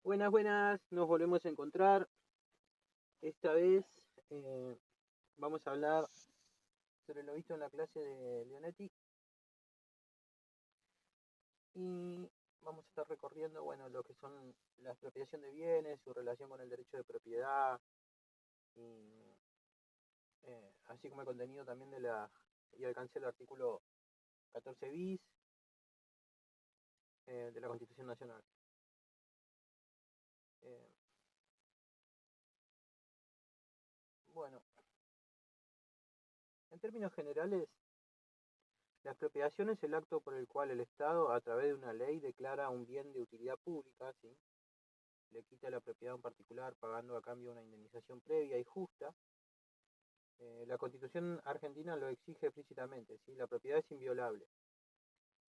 Buenas, buenas, nos volvemos a encontrar. Esta vez eh, vamos a hablar sobre lo visto en la clase de Leonetti y vamos a estar recorriendo, bueno, lo que son la expropiación de bienes, su relación con el derecho de propiedad y así como el contenido también y alcance el artículo 14 bis de la Constitución Nacional. Eh, bueno, en términos generales, la expropiación es el acto por el cual el Estado, a través de una ley, declara un bien de utilidad pública, ¿sí? Le quita la propiedad a un particular pagando a cambio una indemnización previa y justa. La Constitución argentina lo exige explícitamente, ¿sí? La propiedad es inviolable.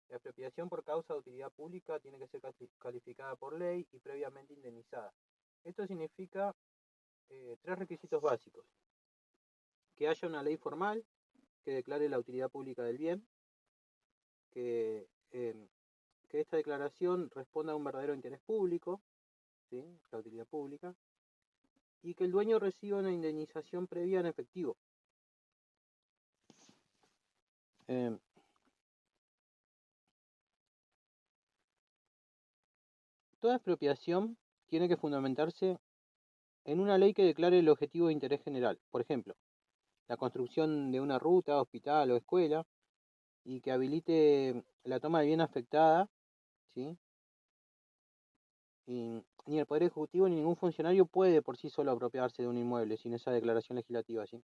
La expropiación por causa de utilidad pública tiene que ser calificada por ley y previamente indemnizada. Esto significa tres requisitos básicos. Que haya una ley formal que declare la utilidad pública del bien, que, eh, que esta declaración responda a un verdadero interés público, ¿sí? La utilidad pública, y que el dueño reciba una indemnización previa en efectivo. Eh, Toda expropiación tiene que fundamentarse en una ley que declare el objetivo de interés general. Por ejemplo, la construcción de una ruta, hospital o escuela, y que habilite la toma de bien afectada, ¿sí? Y ni el Poder Ejecutivo ni ningún funcionario puede por sí solo apropiarse de un inmueble sin esa declaración legislativa, ¿sí?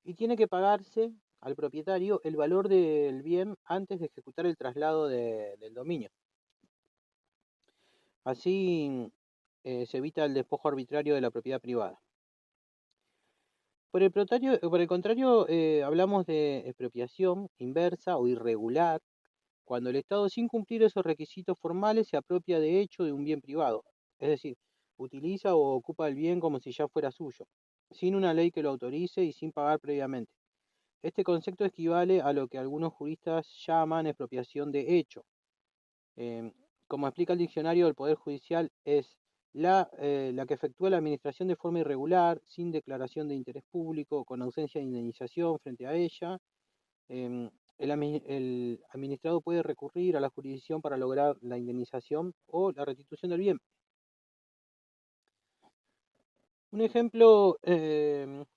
Y tiene que pagarse al propietario el valor del bien antes de ejecutar el traslado del dominio. Así se evita el despojo arbitrario de la propiedad privada. Por el contrario, hablamos de expropiación inversa o irregular, cuando el Estado, sin cumplir esos requisitos formales, se apropia de hecho de un bien privado, es decir, utiliza o ocupa el bien como si ya fuera suyo, sin una ley que lo autorice y sin pagar previamente. Este concepto equivale a lo que algunos juristas llaman expropiación de hecho. Eh, como explica el diccionario, el Poder Judicial es la que efectúa la administración de forma irregular, sin declaración de interés público, con ausencia de indemnización frente a ella. El administrado puede recurrir a la jurisdicción para lograr la indemnización o la restitución del bien. Un ejemplo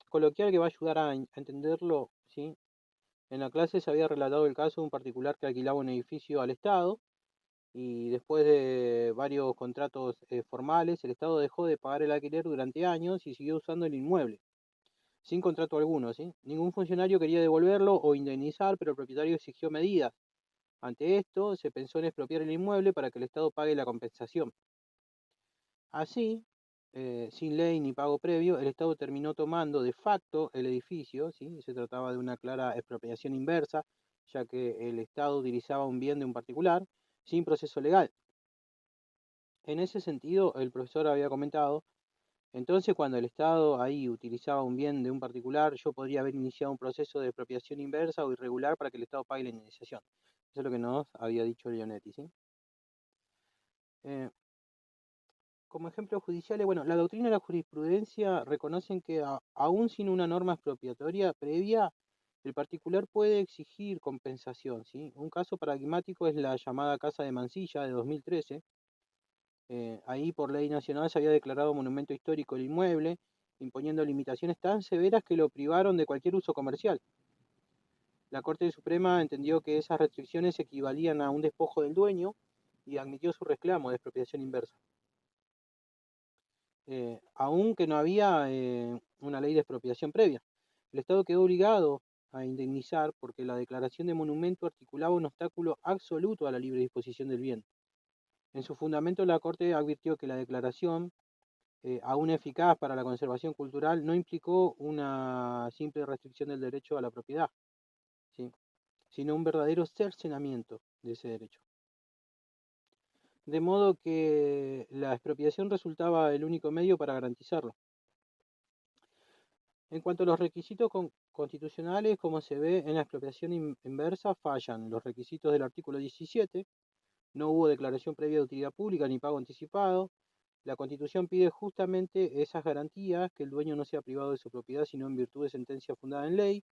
coloquial que va a ayudar a entenderlo, ¿sí? En la clase se había relatado el caso de un particular que alquilaba un edificio al Estado y después de varios contratos formales, el Estado dejó de pagar el alquiler durante años y siguió usando el inmueble, sin contrato alguno, ¿sí? Ningún funcionario quería devolverlo o indemnizar, pero el propietario exigió medidas. Ante esto, se pensó en expropiar el inmueble para que el Estado pague la compensación. Así, sin ley ni pago previo, el Estado terminó tomando de facto el edificio, ¿sí? Se trataba de una clara expropiación inversa, ya que el Estado utilizaba un bien de un particular sin proceso legal. En ese sentido, el profesor había comentado, entonces cuando el Estado ahí utilizaba un bien de un particular, yo podría haber iniciado un proceso de expropiación inversa o irregular para que el Estado pague la indemnización. Eso es lo que nos había dicho Leonetti, ¿sí? Eh, Como ejemplos judiciales, bueno, la doctrina y la jurisprudencia reconocen que aún sin una norma expropiatoria previa, el particular puede exigir compensación, ¿sí? Un caso paradigmático es la llamada Casa de Mansilla de 2013. Ahí por ley nacional se había declarado monumento histórico el inmueble, imponiendo limitaciones tan severas que lo privaron de cualquier uso comercial. La Corte Suprema entendió que esas restricciones equivalían a un despojo del dueño y admitió su reclamo de expropiación inversa. Aunque no había una ley de expropiación previa. El Estado quedó obligado a indemnizar porque la declaración de monumento articulaba un obstáculo absoluto a la libre disposición del bien. En su fundamento, la Corte advirtió que la declaración, aún eficaz para la conservación cultural, no implicó una simple restricción del derecho a la propiedad, ¿sí? Sino un verdadero cercenamiento de ese derecho. De modo que la expropiación resultaba el único medio para garantizarlo. En cuanto a los requisitos constitucionales, como se ve en la expropiación inversa, fallan los requisitos del artículo 17, no hubo declaración previa de utilidad pública ni pago anticipado. La Constitución pide justamente esas garantías, que el dueño no sea privado de su propiedad, sino en virtud de sentencia fundada en ley,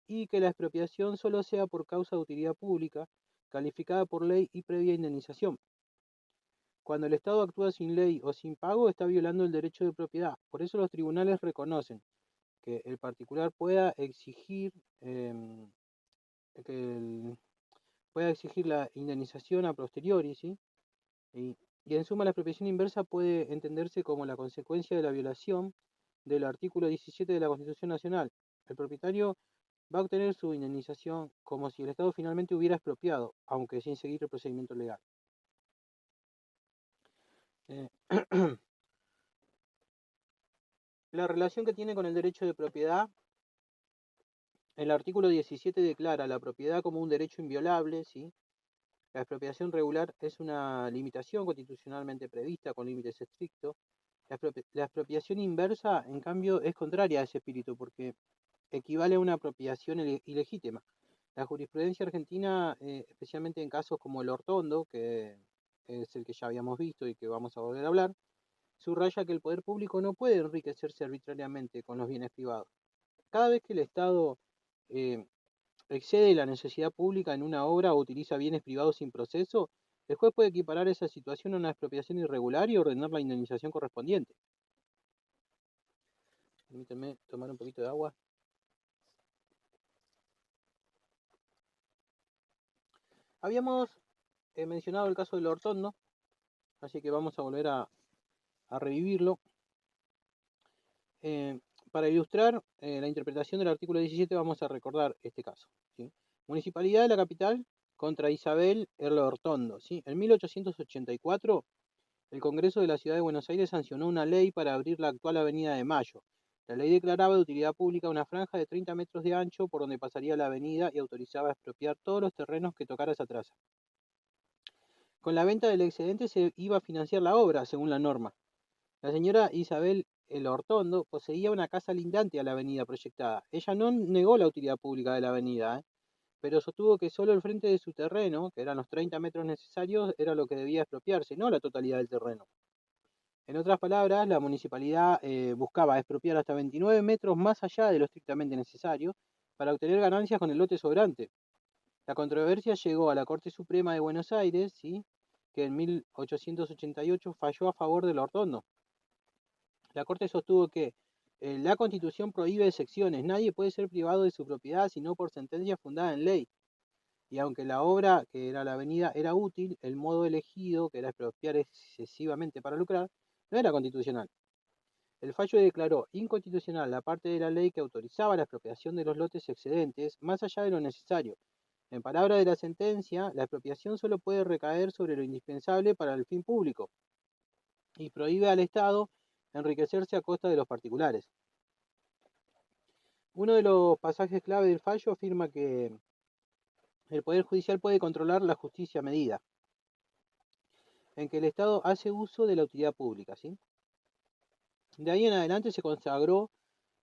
y que la expropiación solo sea por causa de utilidad pública, calificada por ley y previa indemnización. Cuando el Estado actúa sin ley o sin pago, está violando el derecho de propiedad. Por eso los tribunales reconocen que el particular pueda exigir, que pueda exigir la indemnización a posteriori, ¿sí? Y, y en suma, la expropiación inversa puede entenderse como la consecuencia de la violación del artículo 17 de la Constitución Nacional. El propietario va a obtener su indemnización como si el Estado finalmente hubiera expropiado, aunque sin seguir el procedimiento legal. Eh, la relación que tiene con el derecho de propiedad, el artículo 17 declara la propiedad como un derecho inviolable, ¿sí? La expropiación regular es una limitación constitucionalmente prevista con límites estrictos. La expropiación inversa, en cambio, es contraria a ese espíritu porque equivale a una apropiación ilegítima. La jurisprudencia argentina, especialmente en casos como el Ortondo, que es el que ya habíamos visto y que vamos a volver a hablar, subraya que el poder público no puede enriquecerse arbitrariamente con los bienes privados. Cada vez que el Estado eh, excede la necesidad pública en una obra o utiliza bienes privados sin proceso, el juez puede equiparar esa situación a una expropiación irregular y ordenar la indemnización correspondiente. Permítanme tomar un poquito de agua. Habíamos mencionado el caso del Ortondo, así que vamos a volver a revivirlo. Eh, para ilustrar la interpretación del artículo 17 vamos a recordar este caso, ¿sí? Municipalidad de la capital contra Isabel Ortondo, ¿sí? En 1884 el Congreso de la Ciudad de Buenos Aires sancionó una ley para abrir la actual Avenida de Mayo. La ley declaraba de utilidad pública una franja de 30 metros de ancho por donde pasaría la avenida y autorizaba expropiar todos los terrenos que tocara esa traza. Con la venta del excedente se iba a financiar la obra, según la norma. La señora Isabel Ortondo poseía una casa lindante a la avenida proyectada. Ella no negó la utilidad pública de la avenida, pero sostuvo que solo el frente de su terreno, que eran los 30 metros necesarios, era lo que debía expropiarse, no la totalidad del terreno. En otras palabras, la municipalidad buscaba expropiar hasta 29 metros más allá de lo estrictamente necesario para obtener ganancias con el lote sobrante. La controversia llegó a la Corte Suprema de Buenos Aires, ¿sí? Que en 1888 falló a favor del Ortondo. La Corte sostuvo que la Constitución prohíbe excepciones, nadie puede ser privado de su propiedad sino por sentencia fundada en ley. Y aunque la obra, que era la avenida, era útil, el modo elegido, que era expropiar excesivamente para lucrar, no era constitucional. El fallo declaró inconstitucional la parte de la ley que autorizaba la expropiación de los lotes excedentes más allá de lo necesario. En palabras de la sentencia, la expropiación solo puede recaer sobre lo indispensable para el fin público y prohíbe al Estado enriquecerse a costa de los particulares. Uno de los pasajes clave del fallo afirma que el Poder Judicial puede controlar la justicia medida, en que el Estado hace uso de la utilidad pública, ¿sí? De ahí en adelante se consagró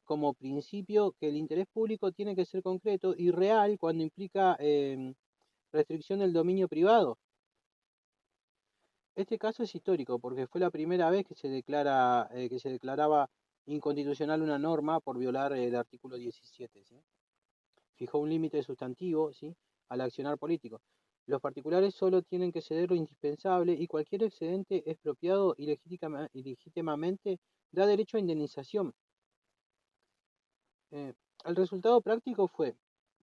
como principio que el interés público tiene que ser concreto y real cuando implica restricción del dominio privado. Este caso es histórico porque fue la primera vez que se declaraba inconstitucional una norma por violar el artículo 17, ¿sí? Fijó un límite sustantivo, ¿sí?, al accionar político. Los particulares solo tienen que ceder lo indispensable y cualquier excedente expropiado ilegítimamente da derecho a indemnización. El resultado práctico fue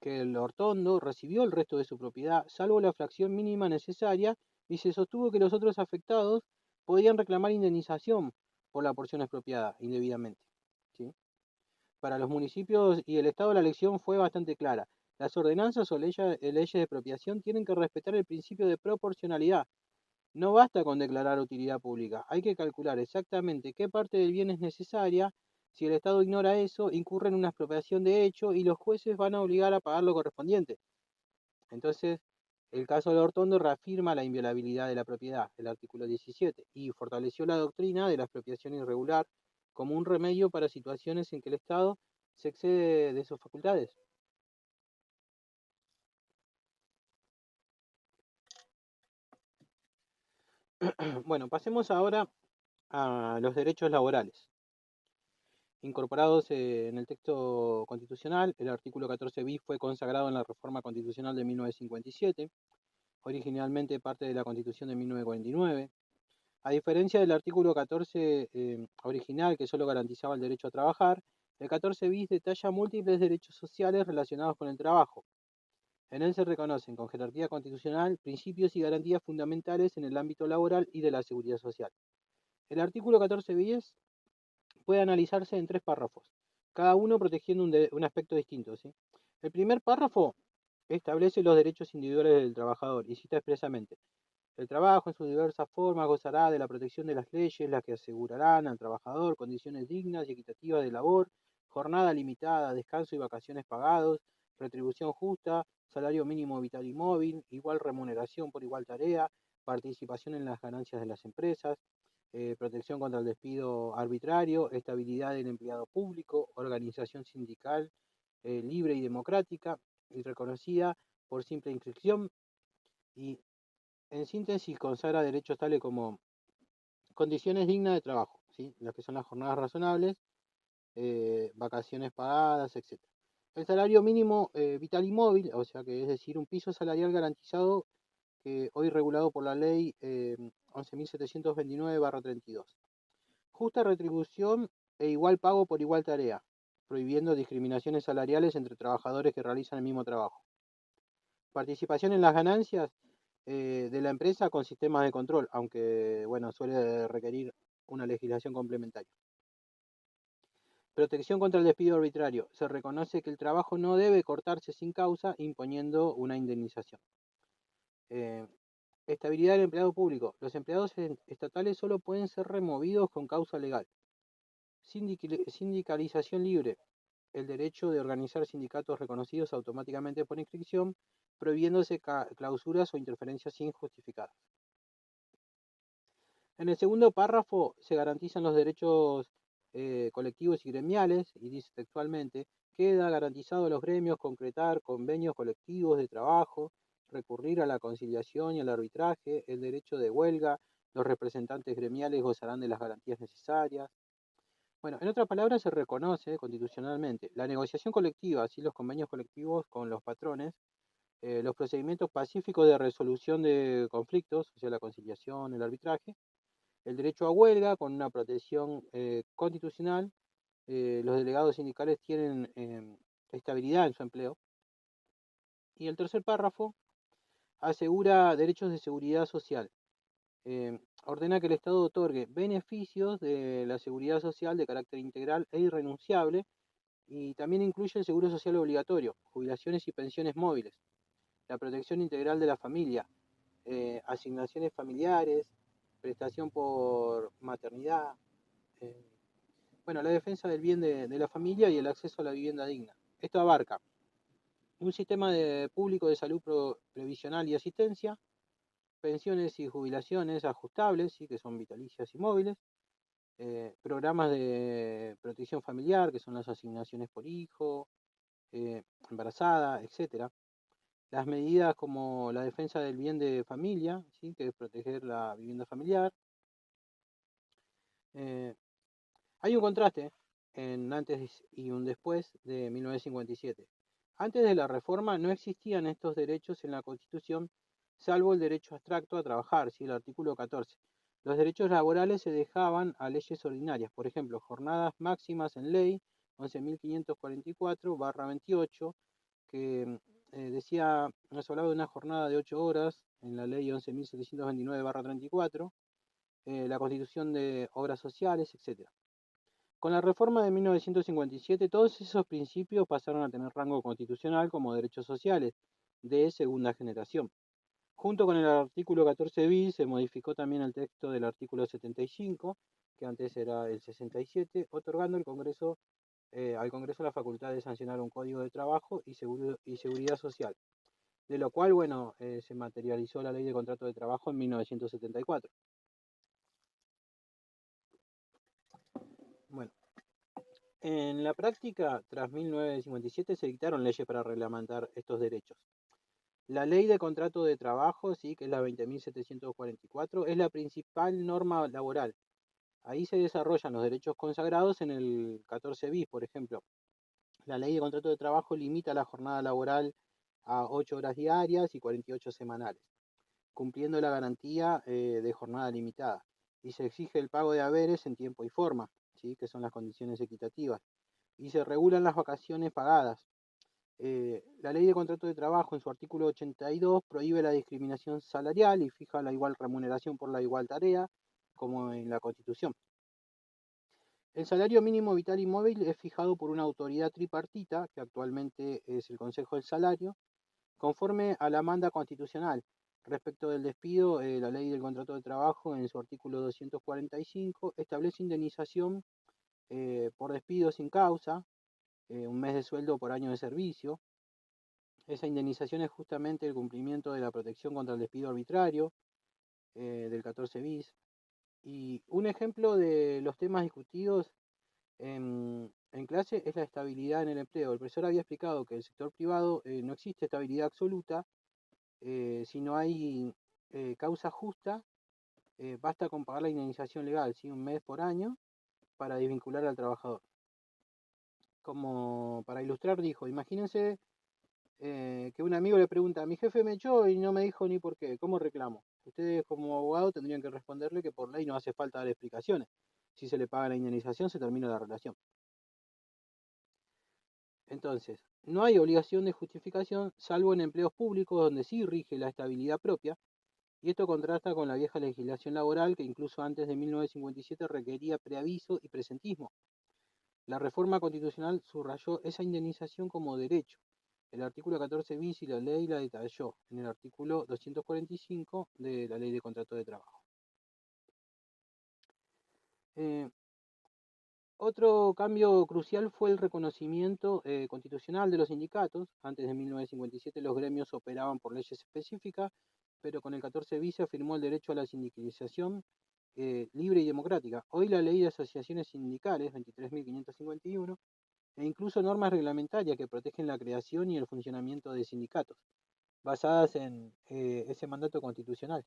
que el Ortondo recibió el resto de su propiedad, salvo la fracción mínima necesaria, y se sostuvo que los otros afectados podían reclamar indemnización por la porción expropiada indebidamente, ¿sí? Para los municipios y el Estado la elección fue bastante clara. Las ordenanzas o leyes de expropiación tienen que respetar el principio de proporcionalidad. No basta con declarar utilidad pública, hay que calcular exactamente qué parte del bien es necesaria. Si el Estado ignora eso, incurre en una expropiación de hecho y los jueces van a obligar a pagar lo correspondiente. Entonces, el caso de Ortondo reafirma la inviolabilidad de la propiedad, el artículo 17, y fortaleció la doctrina de la expropiación irregular como un remedio para situaciones en que el Estado se excede de sus facultades. Bueno, pasemos ahora a los derechos laborales. Incorporados en el texto constitucional, el artículo 14 bis fue consagrado en la Reforma Constitucional de 1957, originalmente parte de la Constitución de 1949. A diferencia del artículo 14 original, que solo garantizaba el derecho a trabajar, el 14 bis detalla múltiples derechos sociales relacionados con el trabajo. En él se reconocen con jerarquía constitucional principios y garantías fundamentales en el ámbito laboral y de la seguridad social. El artículo 14 bis puede analizarse en tres párrafos, cada uno protegiendo un aspecto distinto, ¿sí? El primer párrafo establece los derechos individuales del trabajador y cita expresamente: el trabajo en sus diversas formas gozará de la protección de las leyes, las que asegurarán al trabajador condiciones dignas y equitativas de labor, jornada limitada, descanso y vacaciones pagados, retribución justa, salario mínimo vital y móvil, igual remuneración por igual tarea, participación en las ganancias de las empresas, protección contra el despido arbitrario, estabilidad del empleado público, organización sindical libre y democrática y reconocida por simple inscripción, y en síntesis consagra derechos tales como condiciones dignas de trabajo, ¿sí? Las que son las jornadas razonables, vacaciones pagadas, etc. El salario mínimo vital y móvil, o sea que es decir, un piso salarial garantizado hoy regulado por la ley 11.729/32. Justa retribución e igual pago por igual tarea, prohibiendo discriminaciones salariales entre trabajadores que realizan el mismo trabajo. Participación en las ganancias de la empresa con sistemas de control, aunque bueno, suele requerir una legislación complementaria. Protección contra el despido arbitrario. Se reconoce que el trabajo no debe cortarse sin causa, imponiendo una indemnización. Eh, Estabilidad del empleado público. Los empleados estatales solo pueden ser removidos con causa legal. Sindicalización libre. El derecho de organizar sindicatos reconocidos automáticamente por inscripción, prohibiéndose clausuras o interferencias injustificadas. En el segundo párrafo se garantizan los derechos colectivos y gremiales, y dice textualmente: queda garantizado a los gremios concretar convenios colectivos de trabajo, recurrir a la conciliación y al arbitraje, el derecho de huelga, los representantes gremiales gozarán de las garantías necesarias. Bueno, en otras palabras, se reconoce constitucionalmente la negociación colectiva, así los convenios colectivos con los patrones, los procedimientos pacíficos de resolución de conflictos, o sea, la conciliación, el arbitraje, el derecho a huelga con una protección constitucional. Los delegados sindicales tienen estabilidad en su empleo. Y el tercer párrafo asegura derechos de seguridad social. Ordena que el Estado otorgue beneficios de la seguridad social de carácter integral e irrenunciable, y también incluye el seguro social obligatorio, jubilaciones y pensiones móviles, la protección integral de la familia, asignaciones familiares, prestación por maternidad, eh, bueno, la defensa del bien de la familia y el acceso a la vivienda digna. Esto abarca un sistema público de salud previsional y asistencia, pensiones y jubilaciones ajustables, ¿sí? Que son vitalicias y móviles, programas de protección familiar, que son las asignaciones por hijo, embarazada, etcétera. Las medidas como la defensa del bien de familia, ¿sí? Que es proteger la vivienda familiar. Eh, Hay un contraste en antes y un después de 1957. Antes de la reforma no existían estos derechos en la Constitución, salvo el derecho abstracto a trabajar, ¿sí? El artículo 14. Los derechos laborales se dejaban a leyes ordinarias, por ejemplo, jornadas máximas en ley 11.544/28, que nos hablaba de una jornada de 8 horas en la ley 11.729/34, la constitución de obras sociales, etc. Con la reforma de 1957, todos esos principios pasaron a tener rango constitucional como derechos sociales de segunda generación. Junto con el artículo 14 bis se modificó también el texto del artículo 75, que antes era el 67, otorgando al Congreso la facultad de sancionar un código de trabajo y seguridad social, de lo cual, bueno, se materializó la ley de contrato de trabajo en 1974. Bueno, en la práctica, tras 1957 se dictaron leyes para reglamentar estos derechos. La ley de contrato de trabajo, sí, que es la 20.744, es la principal norma laboral. Ahí se desarrollan los derechos consagrados en el 14 bis, por ejemplo. La ley de contrato de trabajo limita la jornada laboral a 8 horas diarias y 48 semanales, cumpliendo la garantía de jornada limitada. Y se exige el pago de haberes en tiempo y forma, ¿sí? Que son las condiciones equitativas. Y se regulan las vacaciones pagadas. La ley de contrato de trabajo en su artículo 82 prohíbe la discriminación salarial y fija la igual remuneración por la igual tarea, como en la Constitución. El salario mínimo vital y móvil es fijado por una autoridad tripartita, que actualmente es el Consejo del Salario, conforme a la manda constitucional. Respecto del despido, la ley del contrato de trabajo en su artículo 245 establece indemnización por despido sin causa, un mes de sueldo por año de servicio. Esa indemnización es justamente el cumplimiento de la protección contra el despido arbitrario del 14 bis. Y un ejemplo de los temas discutidos en clase es la estabilidad en el empleo. El profesor había explicado que en el sector privado no existe estabilidad absoluta. Si no hay causa justa, basta con pagar la indemnización legal, ¿sí? Un mes por año, para desvincular al trabajador. Como para ilustrar, dijo, imagínense que un amigo le pregunta, mi jefe me echó y no me dijo ni por qué, ¿cómo reclamo? Ustedes como abogado tendrían que responderle que por ley no hace falta dar explicaciones. Si se le paga la indemnización, se termina la relación. Entonces, no hay obligación de justificación, salvo en empleos públicos donde sí rige la estabilidad propia, y esto contrasta con la vieja legislación laboral que incluso antes de 1957 requería preaviso y presentismo. La reforma constitucional subrayó esa indemnización como derecho. El artículo 14 bis y la ley la detalló en el artículo 245 de la ley de contrato de trabajo. Eh, Otro cambio crucial fue el reconocimiento constitucional de los sindicatos. Antes de 1957 los gremios operaban por leyes específicas, pero con el 14 bis se afirmó el derecho a la sindicalización libre y democrática. Hoy la ley de asociaciones sindicales, 23.551, e incluso normas reglamentarias que protegen la creación y el funcionamiento de sindicatos, basadas en ese mandato constitucional.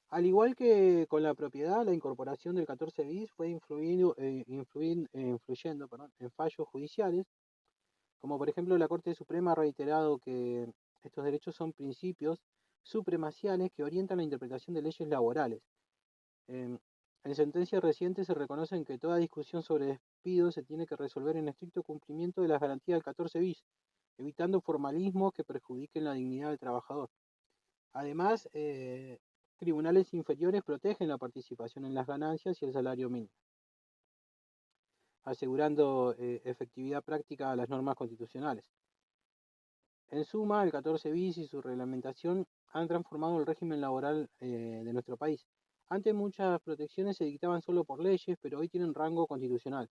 Al igual que con la propiedad, la incorporación del 14 bis fue influyendo en fallos judiciales, como por ejemplo la Corte Suprema ha reiterado que estos derechos son principios supremaciales que orientan la interpretación de leyes laborales. En, en sentencias recientes se reconocen que toda discusión sobre despido se tiene que resolver en estricto cumplimiento de las garantías del 14 bis, evitando formalismos que perjudiquen la dignidad del trabajador. Además, tribunales inferiores protegen la participación en las ganancias y el salario mínimo, asegurando efectividad práctica a las normas constitucionales. En suma, el 14 bis y su reglamentación han transformado el régimen laboral de nuestro país. Antes muchas protecciones se dictaban solo por leyes, pero hoy tienen rango constitucional.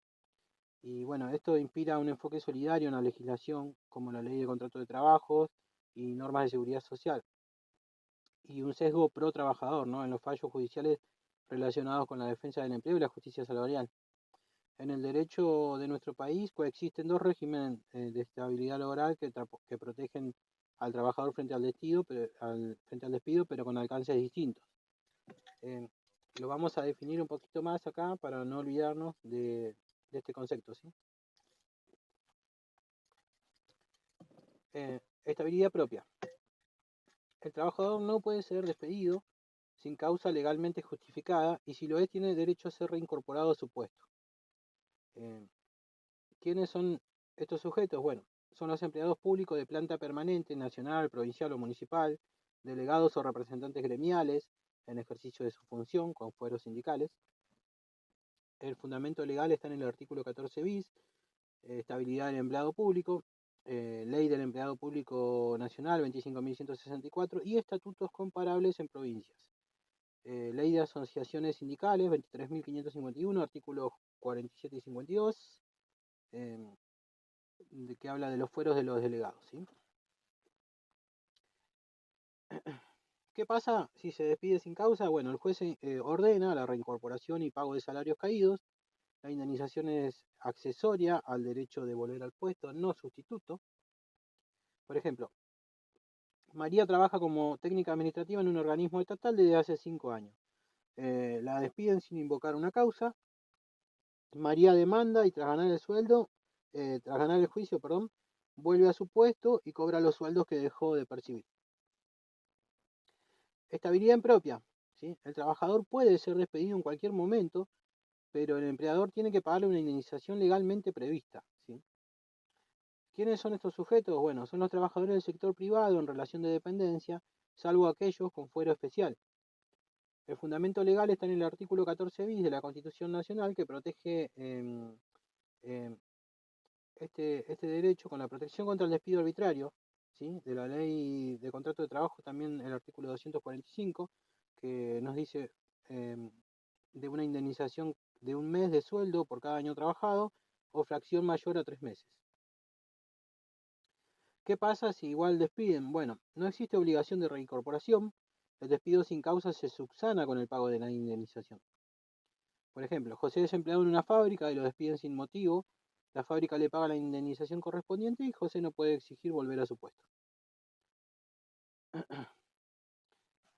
Y bueno, esto inspira un enfoque solidario en la legislación, como la ley de contrato de trabajo y normas de seguridad social, y un sesgo pro trabajador, ¿no? En los fallos judiciales relacionados con la defensa del empleo y la justicia salarial. En el derecho de nuestro país coexisten dos regímenes de estabilidad laboral que protegen al trabajador frente al despido, pero con alcances distintos. Eh, lo vamos a definir un poquito más acá para no olvidarnos de este concepto, ¿sí? Estabilidad propia. El trabajador no puede ser despedido sin causa legalmente justificada y si lo es tiene derecho a ser reincorporado a su puesto. Eh, ¿Quiénes son estos sujetos? Bueno, son los empleados públicos de planta permanente, nacional, provincial o municipal, delegados o representantes gremiales en ejercicio de su función con fueros sindicales. El fundamento legal está en el artículo 14 bis, estabilidad del empleado público, ley del empleado público nacional 25.164 y estatutos comparables en provincias. Ley de asociaciones sindicales 23.551, artículos 47 y 52. Que habla de los fueros de los delegados, ¿sí? ¿Qué pasa si se despide sin causa? Bueno, el juez ordena la reincorporación y pago de salarios caídos. La indemnización es accesoria al derecho de volver al puesto, no sustituto. Por ejemplo, María trabaja como técnica administrativa en un organismo estatal desde hace 5 años. La despiden sin invocar una causa. María demanda y tras ganar el juicio, perdón, vuelve a su puesto y cobra los sueldos que dejó de percibir. Estabilidad impropia, ¿sí? El trabajador puede ser despedido en cualquier momento, pero el empleador tiene que pagarle una indemnización legalmente prevista, ¿sí? ¿Quiénes son estos sujetos? Bueno, son los trabajadores del sector privado en relación de dependencia, salvo aquellos con fuero especial. El fundamento legal está en el artículo 14 bis de la Constitución Nacional que protege em, este derecho con la protección contra el despido arbitrario, ¿sí? De la ley de contrato de trabajo, también el artículo 245, que nos dice em, de una indemnización de un mes de sueldo por cada año trabajado o fracción mayor a 3 meses. ¿Qué pasa si igual despiden? Bueno, no existe obligación de reincorporación, el despido sin causa se subsana con el pago de la indemnización. Por ejemplo, José es empleado en una fábrica y lo despiden sin motivo, la fábrica le paga la indemnización correspondiente y José no puede exigir volver a su puesto.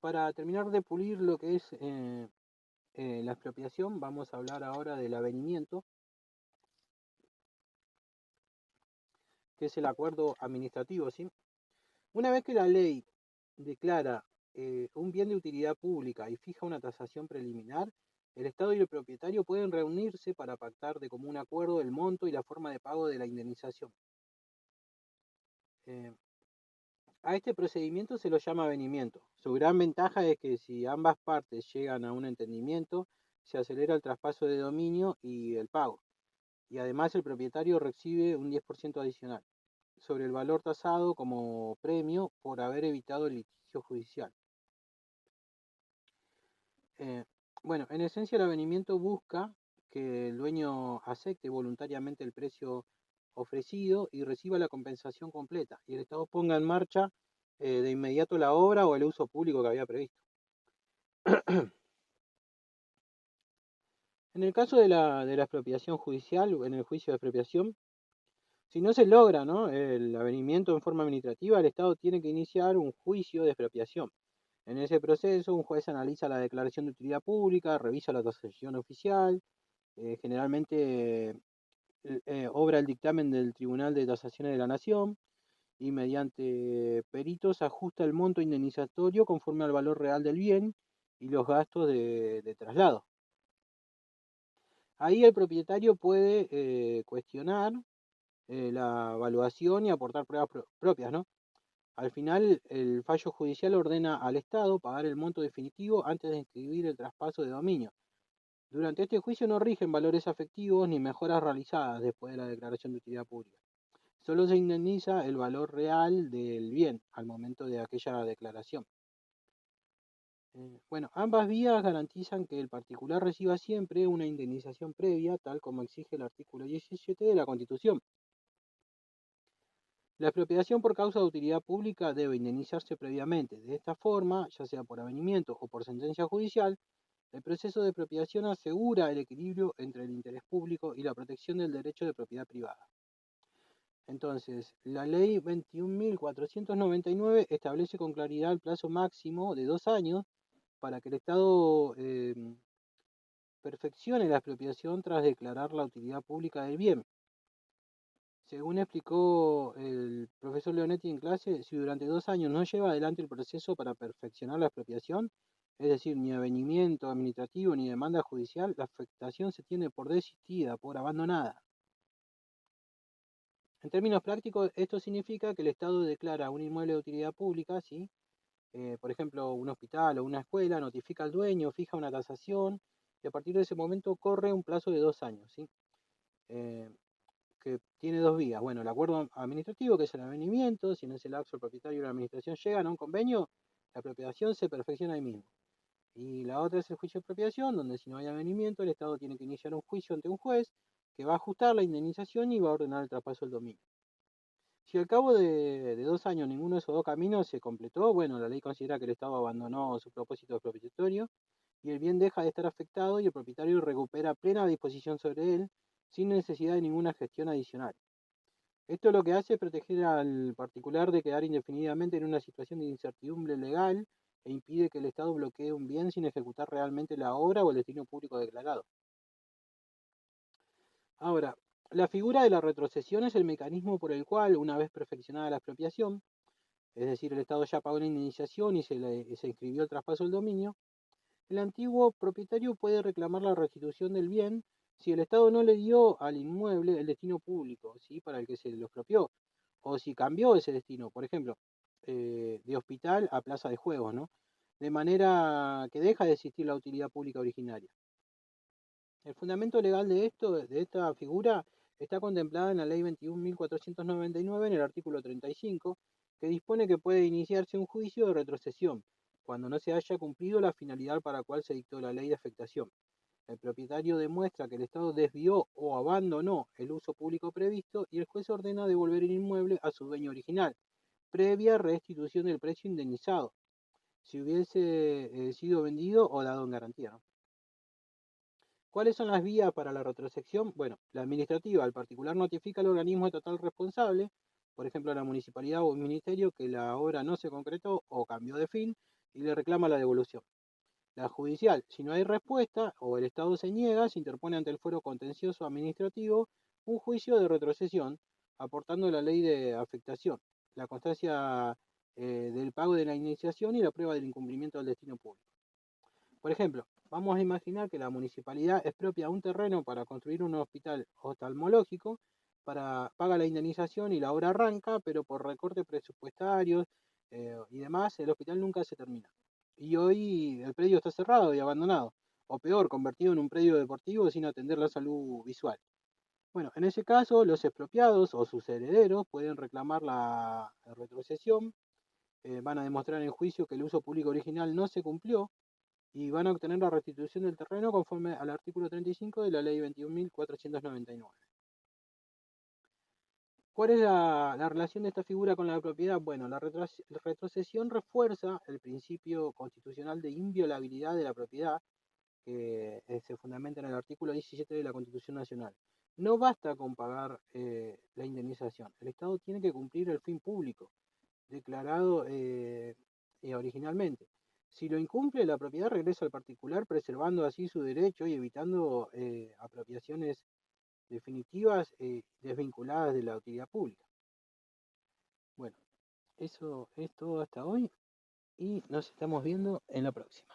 Para terminar de pulir lo que es la expropiación, vamos a hablar ahora del avenimiento, que es el acuerdo administrativo, ¿sí? Una vez que la ley declara un bien de utilidad pública y fija una tasación preliminar, el Estado y el propietario pueden reunirse para pactar de común acuerdo el monto y la forma de pago de la indemnización. Eh, a este procedimiento se lo llama avenimiento. Su gran ventaja es que si ambas partes llegan a un entendimiento, se acelera el traspaso de dominio y el pago. Y además el propietario recibe un 10% adicional sobre el valor tasado como premio por haber evitado el litigio judicial. Eh, bueno, en esencia el avenimiento busca que el dueño acepte voluntariamente el precio ofrecido y reciba la compensación completa y el Estado ponga en marcha de inmediato la obra o el uso público que había previsto. En el caso de la expropiación judicial, en el juicio de expropiación, si no se logra, ¿no?, el avenimiento en forma administrativa, el Estado tiene que iniciar un juicio de expropiación. En ese proceso, un juez analiza la declaración de utilidad pública, revisa la tasación oficial, generalmente obra el dictamen del Tribunal de Tasaciones de la Nación y mediante peritos ajusta el monto indemnizatorio conforme al valor real del bien y los gastos de traslado. Ahí el propietario puede cuestionar la evaluación y aportar pruebas propias, ¿no? Al final, el fallo judicial ordena al Estado pagar el monto definitivo antes de inscribir el traspaso de dominio. Durante este juicio no rigen valores afectivos ni mejoras realizadas después de la declaración de utilidad pública. Solo se indemniza el valor real del bien al momento de aquella declaración. Bueno, ambas vías garantizan que el particular reciba siempre una indemnización previa, tal como exige el artículo 17 de la Constitución. La expropiación por causa de utilidad pública debe indemnizarse previamente. De esta forma, ya sea por avenimiento o por sentencia judicial, el proceso de expropiación asegura el equilibrio entre el interés público y la protección del derecho de propiedad privada. Entonces, la ley 21.499 establece con claridad el plazo máximo de 2 años para que el Estado perfeccione la expropiación tras declarar la utilidad pública del bien. Según explicó el profesor Leonetti en clase, si durante 2 años no lleva adelante el proceso para perfeccionar la expropiación, es decir, ni avenimiento administrativo ni demanda judicial, la afectación se tiene por desistida, por abandonada. En términos prácticos, esto significa que el Estado declara un inmueble de utilidad pública, ¿sí? Por ejemplo, un hospital o una escuela, notifica al dueño, fija una tasación y a partir de ese momento corre un plazo de 2 años, ¿sí? Que tiene dos vías. Bueno, el acuerdo administrativo, que es el avenimiento, si en ese lapso el propietario y la administración llegan a un convenio, la expropiación se perfecciona ahí mismo. Y la otra es el juicio de expropiación, donde si no hay avenimiento, el Estado tiene que iniciar un juicio ante un juez que va a ajustar la indemnización y va a ordenar el traspaso del dominio. Si al cabo de 2 años ninguno de esos dos caminos se completó, bueno, la ley considera que el Estado abandonó su propósito expropiatorio y el bien deja de estar afectado y el propietario recupera plena disposición sobre él sin necesidad de ninguna gestión adicional. Esto lo que hace es proteger al particular de quedar indefinidamente en una situación de incertidumbre legal e impide que el Estado bloquee un bien sin ejecutar realmente la obra o el destino público declarado. Ahora, la figura de la retrocesión es el mecanismo por el cual, una vez perfeccionada la expropiación, es decir, el Estado ya pagó la indemnización y se inscribió el traspaso del dominio, el antiguo propietario puede reclamar la restitución del bien si el Estado no le dio al inmueble el destino público, ¿sí? Para el que se lo expropió, o si cambió ese destino, por ejemplo, de hospital a plaza de juegos, ¿no? De manera que deja de existir la utilidad pública originaria. El fundamento legal de esta figura, está contemplada en la Ley 21.499 en el artículo 35, que dispone que puede iniciarse un juicio de retrocesión cuando no se haya cumplido la finalidad para la cual se dictó la ley de afectación. El propietario demuestra que el Estado desvió o abandonó el uso público previsto y el juez ordena devolver el inmueble a su dueño original, previa restitución del precio indemnizado, si hubiese sido vendido o dado en garantía, ¿no? ¿Cuáles son las vías para la retrosección? Bueno, la administrativa, al particular notifica al organismo estatal responsable, por ejemplo a la municipalidad o el ministerio, que la obra no se concretó o cambió de fin y le reclama la devolución. La judicial, si no hay respuesta o el Estado se niega, se interpone ante el fuero contencioso administrativo un juicio de retrocesión, aportando la ley de afectación, la constancia del pago de la iniciación y la prueba del incumplimiento del destino público. Por ejemplo, vamos a imaginar que la municipalidad expropia un terreno para construir un hospital oftalmológico, paga la indemnización y la obra arranca, pero por recortes presupuestarios y demás, el hospital nunca se termina. Y hoy el predio está cerrado y abandonado, o peor, convertido en un predio deportivo sin atender la salud visual. Bueno, en ese caso, los expropiados o sus herederos pueden reclamar la retrocesión, van a demostrar en juicio que el uso público original no se cumplió y van a obtener la restitución del terreno conforme al artículo 35 de la ley 21.499. ¿Cuál es la relación de esta figura con la propiedad? Bueno, la retrocesión refuerza el principio constitucional de inviolabilidad de la propiedad, que se fundamenta en el artículo 17 de la Constitución Nacional. No basta con pagar la indemnización, el Estado tiene que cumplir el fin público declarado originalmente. Si lo incumple, la propiedad regresa al particular, preservando así su derecho y evitando apropiaciones definitivas desvinculadas de la utilidad pública. Bueno, eso es todo hasta hoy y nos estamos viendo en la próxima.